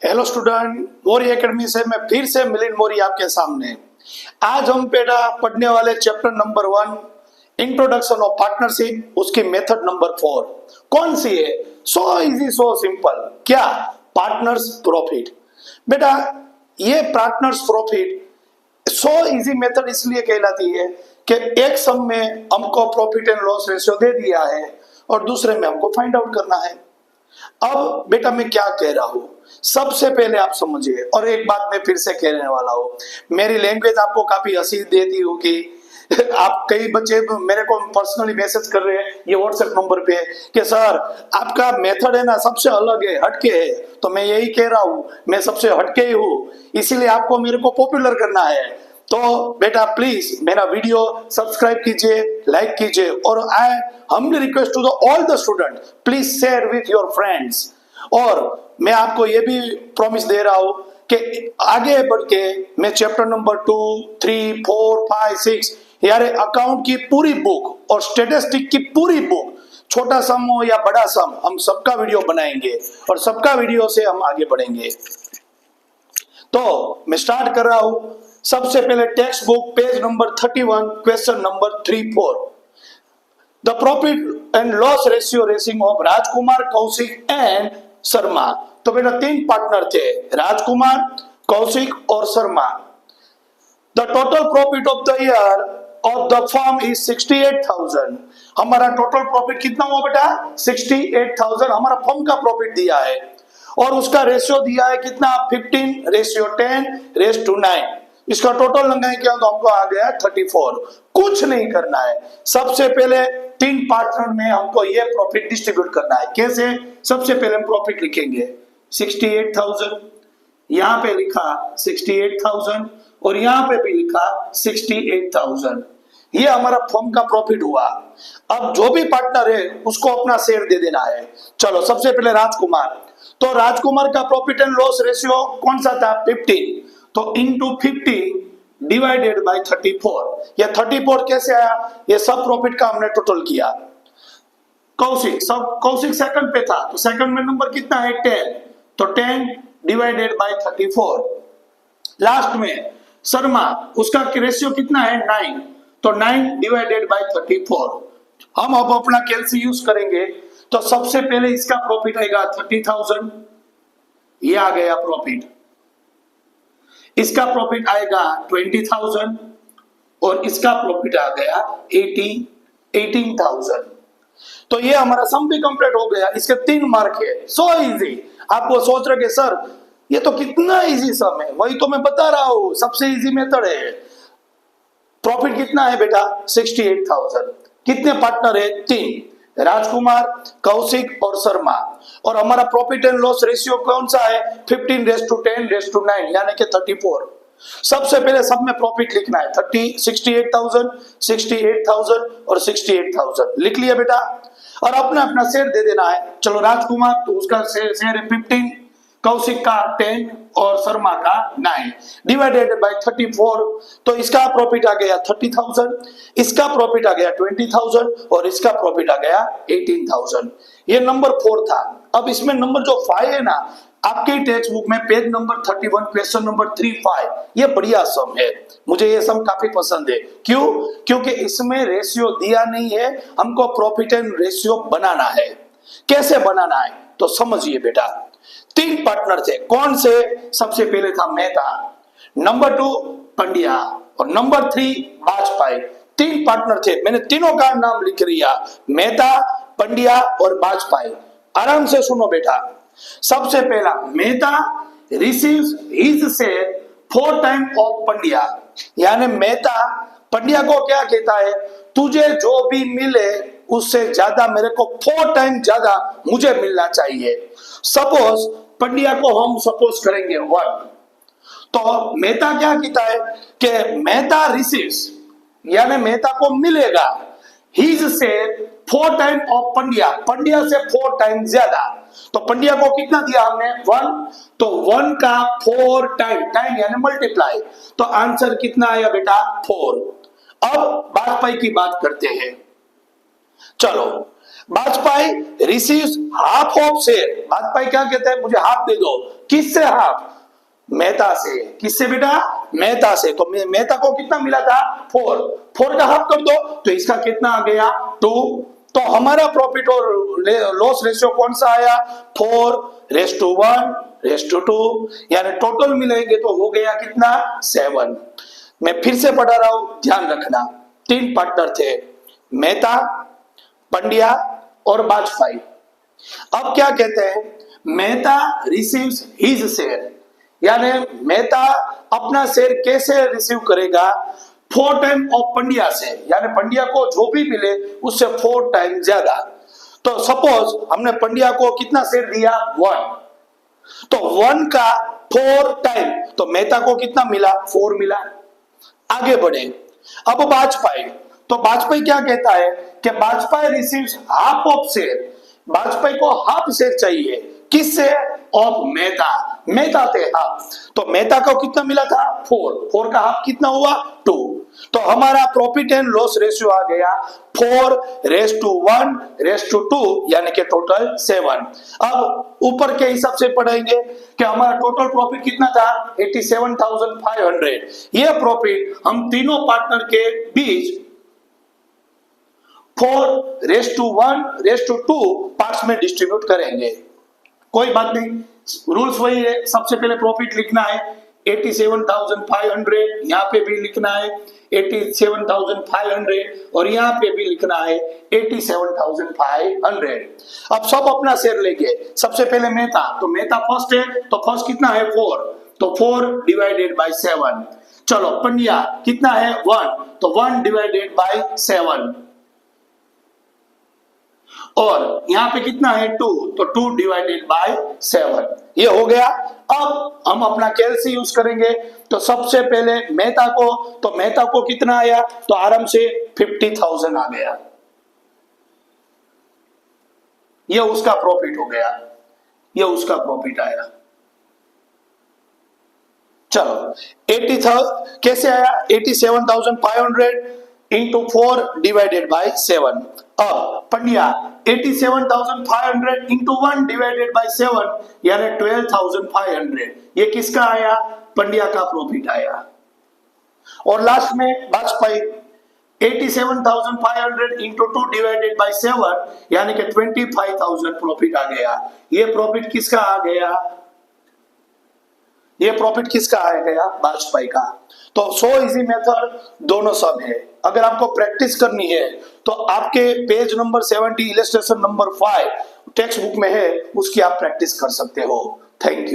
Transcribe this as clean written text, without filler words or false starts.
Hello student, Maurya academy से मैं फिर से मिलिंद मौर्य आपके सामने। आज हम बेटा पढ़ने वाले chapter number 1 introduction of partnership, उसकी मेथड नंबर 4 कौन सी है? So easy so simple. क्या? Partners profit. बेटा ये partners profit so easy method इसलिए कहलाती है कि एक सम में हमको प्रॉफिट एंड लॉस रेशियो दे दिया है और दूसरे में हमको फाइंड आउट करना है। अब बेटा मैं क्या कह रहा हूं, सबसे पहले आप समझिए, और एक बात मैं फिर से कहने वाला हूं, मेरी लैंग्वेज आपको काफी हंसी देती होगी। आप कई बच्चे मेरे को पर्सनली मैसेज कर रहे हैं ये व्हाट्सएप नंबर पे कि सर आपका मेथड है ना सबसे अलग है, हटके है। तो मैं यही कह रहा हूं, मैं सबसे हटके ही हूं, इसीलिए आपको मेरे को पॉपुलर करना है। तो बेटा प्लीज मेरा वीडियो सब्सक्राइब कीजिए, लाइक कीजिए, और I humbly request to the all the student please share with your friends. और मैं आपको ये भी प्रॉमिस दे रहा हूं कि आगे बढ़ के मैं चैप्टर नंबर 2, 3, 4, 5, 6 यार अकाउंट की पूरी बुक और स्टैटिस्टिक की पूरी बुक, छोटा सम हो या बड़ा सम, हम सबका वीडियो बनाएंगे और सबका वीडियो से हम आगे बढ़ेंगे। तो मैं स्टार्ट कर रहा हूं। सबसे पहले text book page number 31 question number 3-4। The profit and loss ratio racing of Rajkumar, Kaushik and Sharma. तो बेटा 3 पार्टनर थे, राजकुमार, कौशिक और Sharma. The total profit of the year of the firm is 68,000। हमारा टोटल प्रॉफिट कितना हुआ बेटा? 68,000 हमारा फर्म का प्रॉफिट दिया है और उसका रेशियो दिया है कितना? 15:10:9। इसका टोटल लगाएंगे तो हमको आ गया 34। कुछ नहीं करना है, सबसे पहले 3 पार्टनर में हमको ये प्रॉफिट डिस्ट्रीब्यूट करना है। कैसे? सबसे पहले हम प्रॉफिट लिखेंगे 68,000, यहां पे लिखा 68,000 और यहां पे भी लिखा 68,000। ये हमारा फर्म का प्रॉफिट हुआ। अब जो भी पार्टनर है उसको अपना शेयर दे देना है। चलो सबसे पहले राजकुमार, तो राजकुमार का प्रॉफिट एंड लॉस रेशियो कौन सा था? 15। तो इंटू 50 डिवाइडेड बाय 34। ये 34 कैसे आया? ये सब प्रॉफिट का हमने टोटल किया। कौशिक सेकंड पे था, तो सेकंड में नंबर कितना है? 10। तो 10 डिवाइडेड बाय 34। लास्ट में शर्मा, उसका रेशियो कितना है? 9। तो 9 डिवाइडेड बाय 34। हम अब अपना कैलसी यूज करेंगे। तो सबसे पहले इसका प्रॉफिट आएगा 30,000, ये आ गया प्रॉफिट। इसका प्रॉफिट आएगा 20,000 और इसका प्रॉफिट आ गया 18,000। तो ये हमारा सम भी कंप्लीट हो गया। इसके 3 मार्क है। So easy. आपको सोच रहे कि सर ये तो कितना इजी सम है, वही तो मैं बता रहा हूं, सबसे इजी मेथड है। प्रॉफिट कितना है बेटा? 68,000। कितने पार्टनर है? 3, राजकुमार, कौशिक और शर्मा। और हमारा प्रॉफिट एंड लॉस रेशियो कौन सा है? 15:10:9 यानी कि 34। सबसे पहले सब में प्रॉफिट लिखना है। 68,000, 68,000 और 68,000 लिख लिया बेटा, और अपना अपना शेयर दे देना है। चलो राजकुमार तो उसका शेयर है 15, कौशिक का 10 और शर्मा का 9 डिवाइडेड बाय 34। तो इसका प्रॉफिट आ गया 30,000, इसका प्रॉफिट आ गया 20,000 और इसका प्रॉफिट आ गया 18,000। ये नंबर 4 था। अब इसमें नंबर जो 5 है ना, आपके टेक्स्ट बुक में पेज नंबर 31 क्वेश्चन नंबर 3-5, ये बढ़िया सम है। मुझे ये सम काफी पसंद है। क्यों? क्योंकि इसमें रेशियो दिया नहीं है, हमको प्रॉफिट एंड रेशियो बनाना है। कैसे बनाना है तो समझिए बेटा। 3 पार्टनर थे, कौन से? सबसे पहले था मेहता, नंबर 2 पंड्या और नंबर 3 वाजपेयी। 3 पार्टनर थे, मैंने तीनों का नाम लिख लिया, मेहता, पंड्या और वाजपेयी। आराम से सुनो बेटा। सबसे पहला Mehta receives his share 4 time of Pandya, यानी मेहता पंड्या को क्या कहता है? तुझे जो भी मिले उससे ज्यादा मेरे को 4 टाइम ज्यादा मुझे मिलना चाहिए। सपोज पंड्या को हम सपोज करेंगे 1, तो मेहता क्या कहता है कि मेहता रिसीव्स, यानी मेहता को मिलेगा his share 4 time of Pandya, Pandya से 4 टाइम ज्यादा। तो पंड्या को कितना दिया हमने? 1। तो 1 का 4 टाइम, टाइम यानी मल्टीप्लाई, तो आंसर कितना आया बेटा? 4। अब वाजपेयी की बात करते हैं। चलो Vajpayee receives half of share. Vajpayee क्या कहते हैं, मुझे हाफ दे दो। किससे हाफ? मेहता से। किससे बेटा? मेहता से। तो मेहता को कितना मिला था? 4 का हाफ कर दो तो इसका कितना आ गया? 2। तो हमारा प्रॉफिट और लॉस रेशियो कौन सा आया? 4:1:2, यानी टोटल मिलेंगे तो हो गया कितना? 7। मैं फिर से पढ़ा रहा हूं, ध्यान रखना। 3 पार्टनर थे, मेहता, पंड्या और वाजपेयी। अब क्या कहते हैं, मेहता रिसीव्स हिज शेयर, यानी मेहता अपना शेयर कैसे रिसीव करेगा? 4 टाइम ऑफ पंड्या से, यानी पंड्या को जो भी मिले उससे 4 टाइम ज्यादा। तो सपोज हमने पंड्या को कितना शेयर दिया? 1, तो 1 का 4 टाइम, तो मेहता को कितना मिला? 4 मिला। आगे बढ़े, अब वाजपेयी। तो वाजपेयी क्या कहता है कि Vajpayee receives half of share. Vajpayee को हाफ शेयर चाहिए, किससे? ऑफ मेहता। मेहता थे हाफ, तो मेहता को कितना मिला था? 4 का हाफ कितना हुआ? 2। तो हमारा प्रॉफिट एंड लॉस रेशियो आ गया 4:1:2, यानी कि टोटल 7। अब ऊपर के हिसाब से पढ़ेंगे कि हमारा टोटल प्रॉफिट कितना था? 87,500। ये प्रॉफिट हम तीनों पार्टनर के बीच 4:1:2 पार्ट्स में डिस्ट्रीब्यूट करेंगे। कोई बात नहीं, रूल्स वही है। सबसे पहले प्रॉफिट लिखना है 87,500, यहाँ पे भी लिखना है 87,500 और यहाँ पे भी लिखना है 87,500। अब सब अपना शेयर लेंगे। सबसे पहले मेहता, तो मेहता फर्स्ट है, तो फर्स्ट कितना है? 4, तो 4/7। चलो पंड्या कितना है? 1, तो 1/7। और यहाँ पे कितना है? 2, तो 2/7। ये हो गया। अब हम अपना कैलसी यूज करेंगे। तो सबसे पहले मेहता को, तो मेहता को कितना आया? तो आराम से 50,000 आ गया। ये उसका प्रॉफिट हो गया, ये उसका प्रॉफिट आया। चलो 80,000 कैसे आया? 87,500 इंटू 4/7। अब पंड्या 87,500 इंटू 1/7, यानी 12,500। ये किसका आया? पंड्या का प्रॉफिट आया। और लास्ट में वाजपेयी 87,500 इंटू 2/7, यानी कि 25,000 प्रॉफिट आ गया। ये प्रॉफिट किसका आ गया? ये प्रॉफिट किसका आ गया? वाजपेयी का। तो 100 इजी मेथड दोनों सब है। अगर आपको प्रैक्टिस करनी है तो आपके page number 70 illustration number 5 text book में है, उसकी आप प्रैक्टिस कर सकते हो। Thank you.